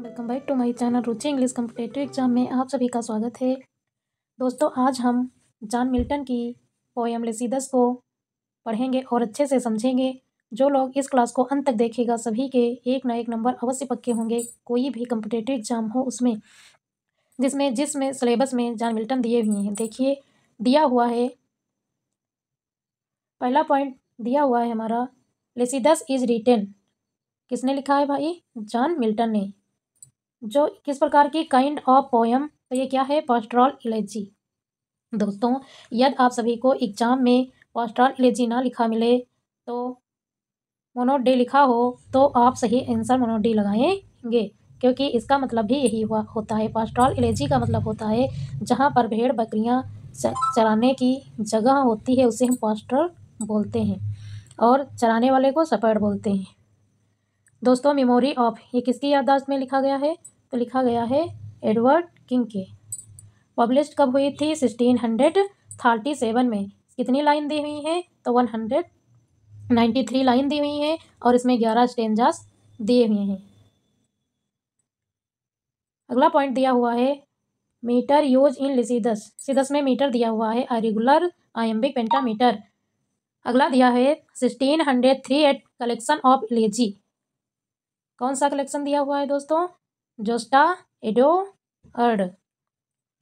Welcome back to my channel Ruchi English competitive exam में आप सभी का स्वागत है। दोस्तों, आज हम जॉन मिल्टन की पोएम लेसिदस को पढ़ेंगे और अच्छे से समझेंगे। जो लोग इस क्लास को अंत तक देखेगा सभी के एक ना एक नंबर अवश्य पक्के होंगे। कोई भी कॉम्पिटिटिव एग्जाम हो उसमें जिसमें सिलेबस में जॉन मिल्टन दिए हुए हैं। देखिए, दिया हुआ है, पहला पॉइंट दिया हुआ है हमारा, लेसिदस इज रिटेन। किसने लिखा है भाई? जॉन मिल्टन ने। जो किस प्रकार की? Kind of poem. तो ये क्या है? पास्टोरल इलेजी। दोस्तों, यदि आप सभी को एग्जाम में पास्टोरल इलेजी ना लिखा मिले तो मोनोडी लिखा हो तो आप सही आंसर मोनोडी लगाएंगे, क्योंकि इसका मतलब भी यही होता है। पास्टोरल इलेजी का मतलब होता है जहाँ पर भेड़ बकरियाँ चराने की जगह होती है उसे हम पास्टोरल बोलते हैं, और चराने वाले को शेपर्ड बोलते हैं। दोस्तों, मेमोरी ऑफ, ये किसकी याददाश्त में लिखा गया है? तो लिखा गया है एडवर्ड किंग के। पब्लिश कब हुई थी? 1637 में। कितनी लाइन दी हुई है? तो 193 लाइन दी हुई है, और इसमें 11 स्टेंजास दिए हुए हैं। अगला पॉइंट दिया हुआ है, मीटर यूज इन लेसिदस। लेसिदस में मीटर दिया हुआ है रेगुलर आयम्बिक पेंटामीटर। अगला दिया है 1603 कलेक्शन ऑफ इलेजी। कौन सा कलेक्शन दिया हुआ है दोस्तों? जोस्टा एडोअर्ड।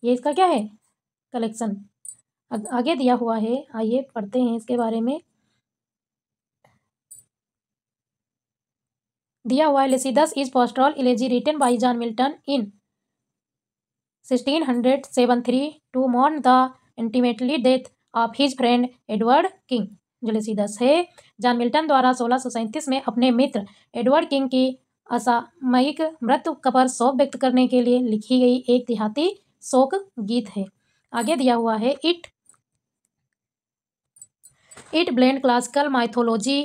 ये इसका क्या है? कलेक्शन। आगे दिया हुआ है, आइए पढ़ते हैं इसके बारे में। दिया हुआ है, Lycidas is pastoral elegy written by John Milton in 1673 to mourn the intimately death of his friend Edward King. जो लेसिदस है, जॉन मिल्टन द्वारा 1637 में अपने मित्र एडवर्ड किंग की असामयिक मृत्यु पर शोक व्यक्त करने के लिए लिखी गई एक देहाती शोक गीत है। आगे दिया हुआ है, it blend classical mythology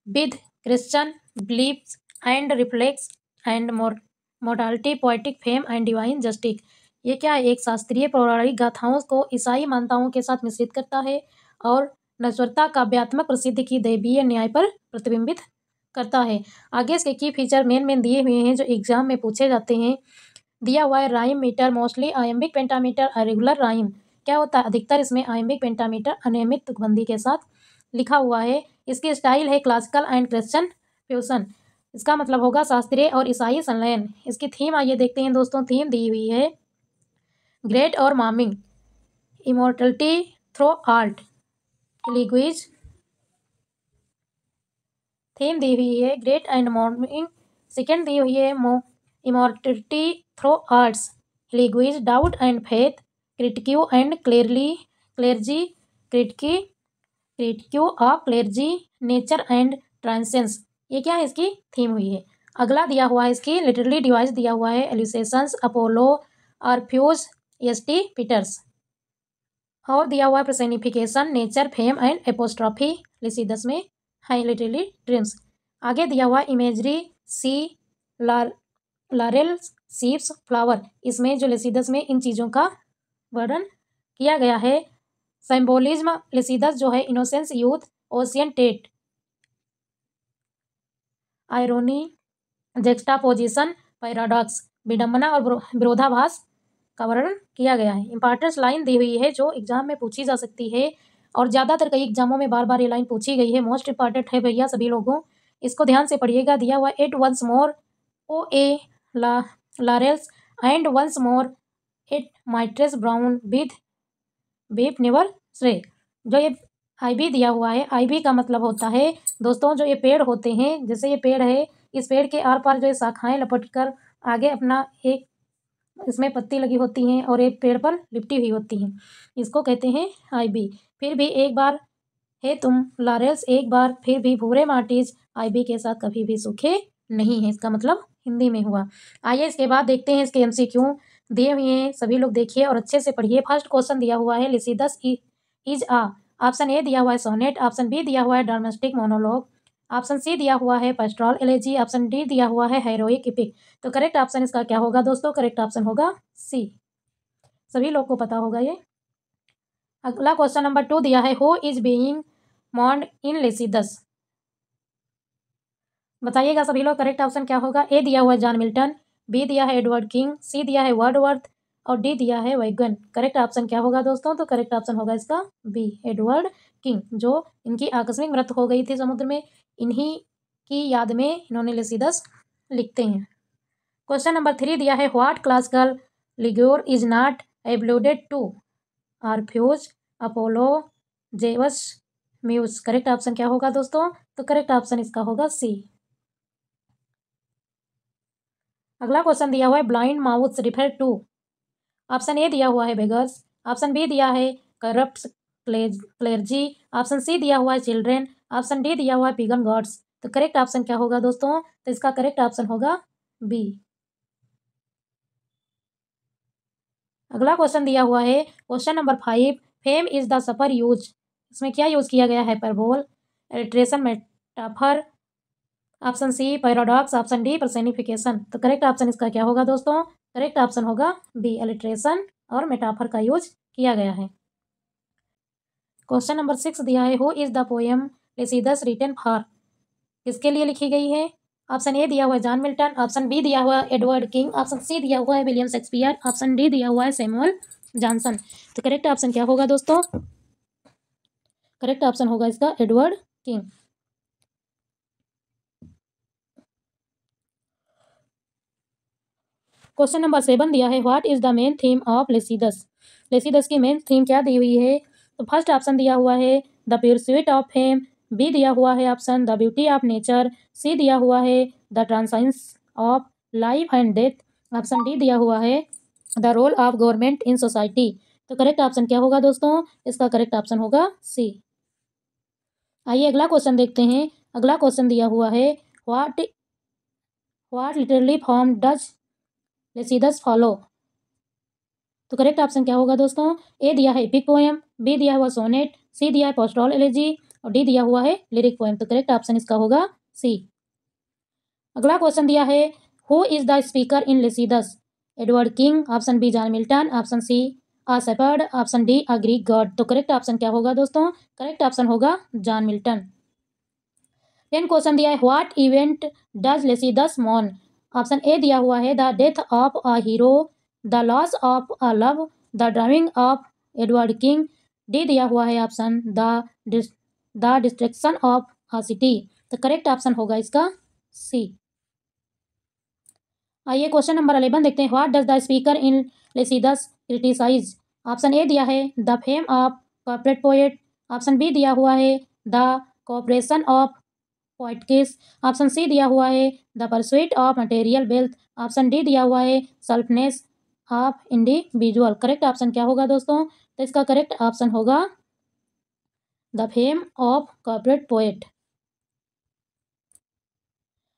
with Christian beliefs and reflex and modality poetic fame and divine justice. ये क्या है? एक शास्त्रीय पौराणिक गाथाओं को ईसाई मान्यताओं के साथ मिश्रित करता है और नश्वरता काव्यात्मक प्रसिद्धि की दैवीय न्याय पर प्रतिबिंबित करता है। आगे इसके की फीचर मेन दिए हुए हैं जो एग्जाम में पूछे जाते हैं। दिया हुआ है, rhyme metre mostly iambic pentameter regular rhyme. क्या होता है? अधिकतर इसमें आयम्बिक पेंटामीटर अनियमित तुकबंदी के साथ लिखा हुआ है। इसकी स्टाइल है क्लासिकल एंड क्रिश्चियन फ्यूजन। इसका मतलब होगा शास्त्रीय और ईसाई संलयन। इसकी थीम आइए देखते हैं दोस्तों। थीम दी हुई है, ग्रेट और mourning immortality through art language. Theme दी हुई है ग्रेट एंड मार्मिंग। सेकेंड दी हुई है immortality through arts language doubt and faith critique and clergy critique of clergy nature and transcendence. ये क्या है? इसकी थीम हुई है। अगला दिया हुआ है, इसकी लिटरली डिवाइस दिया हुआ है, allusions Apollo Orpheus ST Peter's. और दिया हुआ है personification nature fame and apostrophe. Lycidas में है लिटरली ड्रीम्स। आगे दिया हुआ इमेजरी सी लारेल सीप्स फ्लावर। इसमें जो लेसिदस में इन चीज़ों का वर्णन किया गया है। सिंबोलिज्म लेसिदस जो है, innocence youth ocean tate irony juxtaposition paradox विडंबना और विरोधाभास का वर्णन किया गया है। इंपॉर्टेंस लाइन दी हुई है जो एग्जाम में पूछी जा सकती है, और ज़्यादातर कई एग्जामों में बार बार ये लाइन पूछी गई है। मोस्ट इंपॉर्टेंट है भैया सभी लोगों, इसको ध्यान से पढ़िएगा। दिया हुआ yet once more O ye laurels and once more ye myrtles brown with ivy never sere. जो ये आईबी दिया हुआ है, आईबी का मतलब होता है दोस्तों, जो ये पेड़ होते हैं, जैसे ये पेड़ है, इस पेड़ के आर पार जो ये शाखाएं लपट कर आगे अपना एक इसमें पत्ती लगी होती हैं और एक पेड़ पर लिपटी हुई होती हैं, इसको कहते हैं आईबी। फिर भी एक बार है तुम लारेल्स, एक बार फिर भी भूरे मार्टिज आईबी के साथ कभी भी सूखे नहीं है, इसका मतलब हिंदी में हुआ। आइए इसके बाद देखते हैं इसके एमसीक्यू दिए हुए हैं, सभी लोग देखिए और अच्छे से पढ़िए। फर्स्ट क्वेश्चन दिया हुआ है, Lycidas is uh. Option A दिया हुआ है सोनेट, ऑप्शन बी दिया हुआ है डोमेस्टिक मोनोलॉग, ऑप्शन सी दिया हुआ है पास्टोरल एलेजी, ऑप्शन डी दिया हुआ है हेरोइक एपिक। तो करेक्ट ऑप्शन इसका क्या होगा दोस्तों? करेक्ट ऑप्शन होगा सी। सभी लोग को पता होगा ये। अगला क्वेश्चन नंबर 2 दिया है, हु इज बीइंग मॉर्न्ड इन लेसिदस। बताइएगा सभी लोग, करेक्ट ऑप्शन क्या होगा? ए दिया हुआ है जॉन मिल्टन, बी दिया है एडवर्ड किंग, सी दिया है वर्डवर्थ और डी दिया है वैगन। करेक्ट ऑप्शन क्या होगा दोस्तों? तो करेक्ट ऑप्शन होगा इसका बी, एडवर्ड किंग, जो इनकी आकस्मिक मृत्यु हो गई थी समुद्र में, इन्हीं की याद में इन्होंने लेसिदस लिखते हैं। क्वेश्चन नंबर 3 दिया है what classical figure is not alluded to Orpheus, Apollo, Zeus, muse. Correct option क्या होगा दोस्तों? तो करेक्ट ऑप्शन इसका होगा सी। अगला क्वेश्चन दिया हुआ है blind mouths refer to. Option A दिया हुआ है बेगर्स, ऑप्शन बी दिया है करप्ट क्लेर्जी, ऑप्शन सी दिया हुआ है चिल्ड्रेन, ऑप्शन डी दिया हुआ है पिगन गॉड्स। तो करेक्ट ऑप्शन क्या होगा दोस्तों? तो इसका करेक्ट ऑप्शन होगा बी। अगला क्वेश्चन दिया हुआ है question number 5, fame is the spur use. इसमें क्या यूज किया गया है? Parable, alliteration, metaphor, option C paradox, option D personification. तो करेक्ट ऑप्शन इसका क्या होगा दोस्तों? करेक्ट ऑप्शन होगा बी, इलिट्रेशन और मेटाफर का यूज किया गया है। क्वेश्चन नंबर 6 दिया है who is the poem Lycidas written for. किसके लिए लिखी गई है? ऑप्शन ए दिया हुआ है जॉन मिल्टन, ऑप्शन बी दिया हुआ है एडवर्ड किंग, ऑप्शन सी दिया हुआ है विलियम शेक्सपियर, ऑप्शन डी दिया हुआ है सैमुअल जॉनसन। तो करेक्ट ऑप्शन क्या होगा दोस्तों? करेक्ट ऑप्शन होगा इसका एडवर्ड किंग। क्वेश्चन नंबर 7 दिया है what is the main theme of Lycidas. Lycidas की मेन थीम क्या दी हुई है? तो फर्स्ट ऑप्शन दिया हुआ है the pursuit of fame, B दिया हुआ है option the beauty of nature, C दिया हुआ है the transience of life and death, option D दिया हुआ है the role of government in society. तो करेक्ट ऑप्शन क्या होगा दोस्तों? इसका करेक्ट ऑप्शन होगा सी। आइए अगला क्वेश्चन देखते हैं। अगला क्वेश्चन दिया हुआ है what what literally form does Lycidas follow. तो करेक्ट ऑप्शन क्या होगा दोस्तों? ए दिया है एपिक पोएम, बी दिया हुआ सोनेट, सी दिया है पोस्टरल एलेजी और डी दिया हुआ है लिरिक पोएम। तो करेक्ट ऑप्शन इसका होगा सी। अगला क्वेश्चन दिया है who is the speaker in Lycidas. Edward King, option B John Milton, option C a shepherd, option D a Greek god. तो करेक्ट ऑप्शन क्या होगा दोस्तों? करेक्ट ऑप्शन होगा जॉन मिल्टन। देन क्वेश्चन दिया है what event does Lycidas mourn. Option A दिया हुआ है the death of a hero, the loss of a love, the driving of Edward King, D दिया हुआ है option the destruction of a city. तो correct option होगा इसका C. आइए क्वेश्चन नंबर 11 देखते हैं what does the speaker in Lycidas criticize. Option A दिया है the fame of corporate poet, option B दिया हुआ है the corruption of poetics, option C दिया हुआ है the pursuit of material wealth, option D दिया हुआ है सेल्फनेस ऑफ इंडिविजुअल। करेक्ट ऑप्शन क्या होगा दोस्तों? तो इसका करेक्ट ऑप्शन होगा the fame of corporate poet.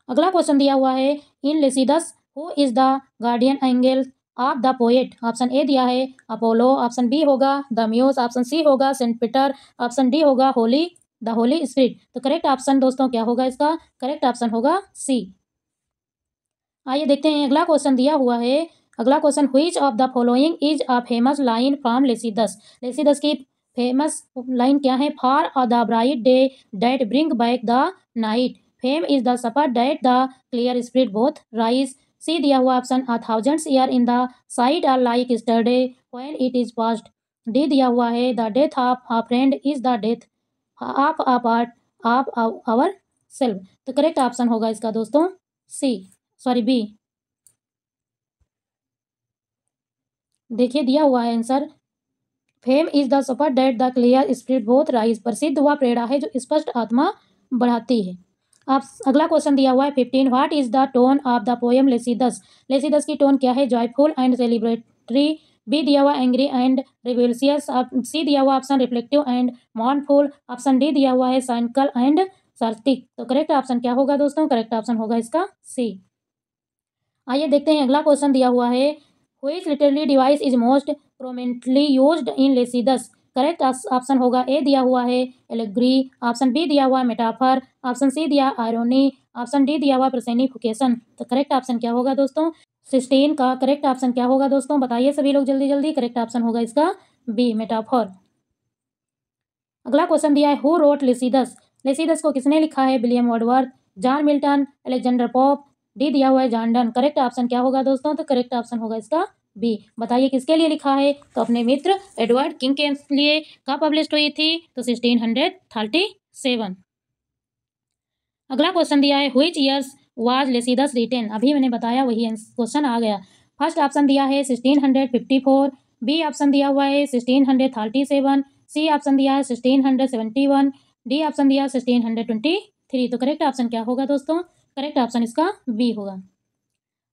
अगला क्वेश्चन दिया हुआ है in Lycidas who is the guardian angel of the poet. Option A दिया है अपोलो, ऑप्शन बी होगा द म्यूज, ऑप्शन सी होगा सेंट पीटर, ऑप्शन डी होगा द होली स्पिरिट। तो करेक्ट ऑप्शन दोस्तों क्या होगा इसका? करेक्ट ऑप्शन होगा सी। आइए देखते हैं अगला क्वेश्चन दिया हुआ है। अगला question which of the following is a famous line from Lycidas. Lycidas की फेमस लाइन क्या है? For the bright day that bring back the night, fame is the spur that the clear spirit both raise, C दिया हुआ option a thousands year in the side are like yesterday when it is past, D दिया हुआ है the death of a friend is the death of a part of our self. तो correct option होगा इसका दोस्तों सी, sorry B. देखिए दिया हुआ है answer fame is the spur that the clear spirit both raise, प्रसिद्ध हुआ प्रेरणा है जो स्पष्ट आत्मा बढ़ाती है। आप अगला क्वेश्चन दिया हुआ है 15 what is the tone of the poem Lycidas. Lycidas की टोन क्या है? जॉयफुल एंड सेलिब्रेटरी, बी दिया हुआ एंग्री एंड रिबेलियस, सी दिया हुआ option reflective and मॉर्नफुल, option D दिया हुआ है साइनिकल एंड सार्टिक। तो करेक्ट ऑप्शन क्या होगा दोस्तों? करेक्ट ऑप्शन होगा इसका सी। आइए देखते हैं अगला क्वेश्चन दिया हुआ है which literary device is most prominently used in Lycidas. Correct option होगा ए दिया हुआ है एलेग्री, ऑप्शन बी दिया हुआ है मेटाफर, ऑप्शन सी दिया आयरोनी, ऑप्शन डी दिया हुआ पर्सनिफिकेशन। तो करेक्ट ऑप्शन क्या होगा दोस्तों? 16 का करेक्ट ऑप्शन क्या होगा दोस्तों? बताइए सभी लोग जल्दी जल्दी। करेक्ट ऑप्शन होगा इसका बी, मेटाफर। अगला क्वेश्चन दिया है हु रोट लेसिदस। लेसिदस को किसने लिखा है? William Wordsworth, John Milton, Alexander Pope, D दिया हुआ है जॉन डन। करेक्ट ऑप्शन क्या होगा दोस्तों? तो करेक्ट ऑप्शन होगा इसका बी। बताइए किसके लिए लिखा है? तो अपने मित्र एडवर्ड किंग के लिए। कब पब्लिश हुई थी? तो 1637। अगला क्वेश्चन दिया है व्हिच ईयर्स वाज लेसिदस रिटेन। अभी मैंने बताया वही क्वेश्चन आ गया। फर्स्ट ऑप्शन दिया है 1654, बी ऑप्शन दिया हुआ है 1637, सी ऑप्शन दिया है 1671, डी ऑप्शन दिया है 1623। तो करेक्ट ऑप्शन क्या होगा दोस्तों? करेक्ट ऑप्शन इसका बी होगा।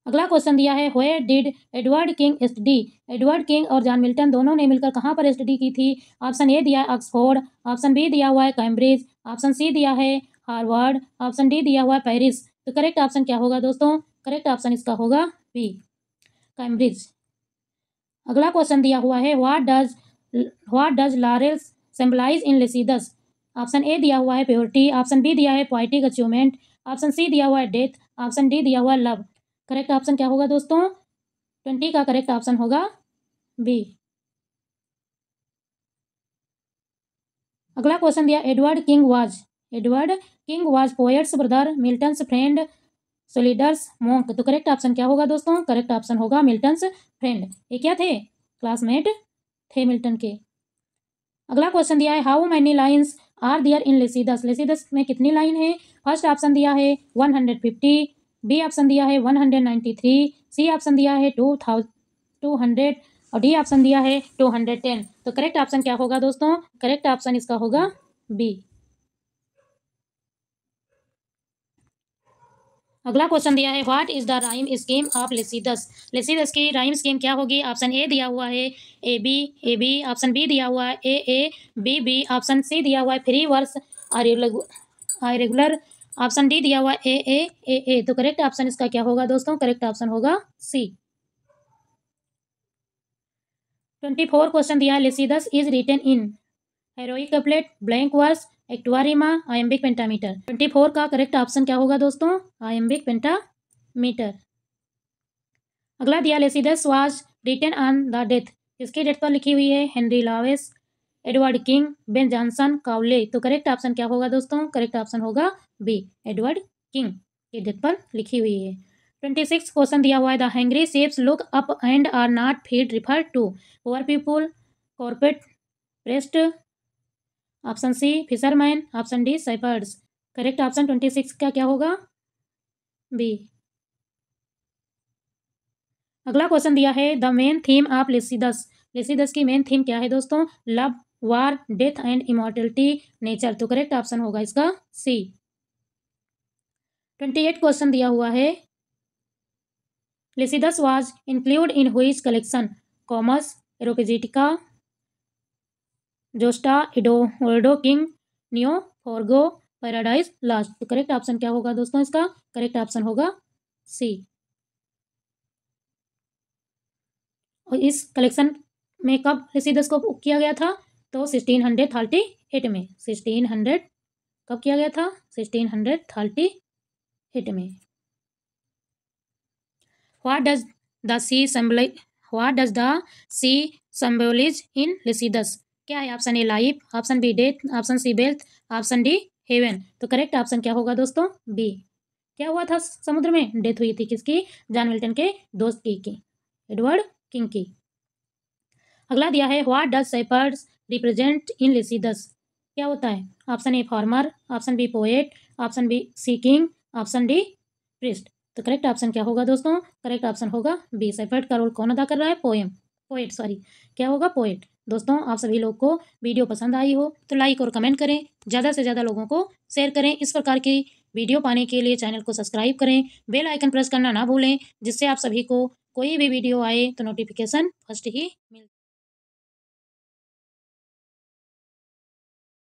अगला क्वेश्चन दिया है where did Edward King study. Edward King और जॉन मिल्टन दोनों ने मिलकर कहाँ पर स्टडी की थी? ऑप्शन ए दिया है ऑक्सफोर्ड, ऑप्शन बी दिया हुआ है कैम्ब्रिज, ऑप्शन सी दिया है हार्वर्ड, ऑप्शन डी दिया हुआ है पेरिस। तो करेक्ट ऑप्शन क्या होगा दोस्तों? करेक्ट ऑप्शन इसका होगा बी, कैम्ब्रिज। अगला क्वेश्चन दिया हुआ है what does laurels symbolize in Lycidas. Option A दिया हुआ है प्योरिटी, ऑप्शन बी दिया है पोएटिक अचीवमेंट, ऑप्शन सी दिया हुआ है डेथ, ऑप्शन डी दिया हुआ है लव। करेक्ट ऑप्शन क्या होगा दोस्तों? 20 का करेक्ट ऑप्शन होगा बी। अगला क्वेश्चन दिया Edward King was poet's brother, Milton's friend, soldier's monk. तो करेक्ट ऑप्शन क्या होगा दोस्तों? करेक्ट ऑप्शन होगा मिल्टन्स फ्रेंड। ये क्या थे? क्लासमेट थे मिल्टन के। अगला क्वेश्चन दिया है हाउ मैनी लाइन्स आर दियर इन लेसिदस। लेसिदस में कितनी लाइन है? फर्स्ट ऑप्शन दिया है 150, बी ऑप्शन दिया है 193, सी ऑप्शन दिया है 200 और डी ऑप्शन दिया है 210। तो करेक्ट ऑप्शन क्या होगा दोस्तों? करेक्ट ऑप्शन इसका होगा बी। अगला क्वेश्चन दिया है what is the rhyme scheme of Lycidas. Lycidas की राइम स्कीम क्या होगी? ऑप्शन ए दिया हुआ है ए बी, ऑप्शन बी दिया हुआ है ए बी, ऑप्शन सी दिया हुआ है free verse regular, option D दिया हुआ है ए। तो करेक्ट ऑप्शन इसका क्या होगा दोस्तों? करेक्ट ऑप्शन होगा सी। 24 क्वेश्चन दिया है Lycidas is written in heroic couplet, blank verse, ottava rima, iambic pentameter. 24 का करेक्ट ऑप्शन क्या होगा दोस्तों? Iambic pentameter. अगला दिया Lycidas was written on the death. किसकी डेथ पर लिखी हुई है? Henry Lovelace, Edward King, Ben Jonson, Cowley. तो करेक्ट ऑप्शन क्या होगा दोस्तों? करेक्ट ऑप्शन होगा बी, एडवर्ड किंग की डेथ पर लिखी हुई है। 26 क्वेश्चन दिया हुआ है the hangry shapes look up and are not fed refer to poor people, corrupt, priest, option C fisherman, option D shepherds. Correct option 26 का क्या होगा? बी। अगला क्वेश्चन दिया है the main theme of Lycidas. Lycidas की main theme क्या है दोस्तों? Love, war, death and immortality, nature. तो करेक्ट ऑप्शन होगा इसका सी। 28 क्वेश्चन दिया हुआ है Lycidas was include in which collection? Comus, Areopagitica, Justa, इडो king, neo, Fargo, Paradise Lost. तो करेक्ट ऑप्शन क्या होगा दोस्तों इसका? करेक्ट ऑप्शन होगा सी। और इस कलेक्शन में कब लेसिदस को किया गया था? तो 1638 में। 1600 कब किया गया था? 1638 में। What does the sea symbolise in Lycidas? क्या है? Option A life, option B death, option C wealth, option D heaven. तो करेक्ट ऑप्शन क्या होगा दोस्तों? बी। क्या हुआ था समुद्र में? डेथ हुई थी किसकी? जॉन मिल्टन के दोस्त की एडवर्ड किंग की। अगला दिया है what does shepherds represent in Lycidas? क्या होता है? Option A farmer, option B poet, option B C king, option D priest. तो करेक्ट ऑप्शन क्या होगा दोस्तों? करेक्ट ऑप्शन होगा बी। शेपर्ड का रोल कौन अदा कर रहा है? पोएट सॉरी, क्या होगा? पोएट। दोस्तों आप सभी लोग को वीडियो पसंद आई हो तो लाइक और कमेंट करें, ज़्यादा से ज़्यादा लोगों को शेयर करें। इस प्रकार की वीडियो पाने के लिए चैनल को सब्सक्राइब करें, बेल आइकन प्रेस करना ना भूलें, जिससे आप सभी को कोई भी वीडियो आए तो नोटिफिकेशन फर्स्ट ही मिल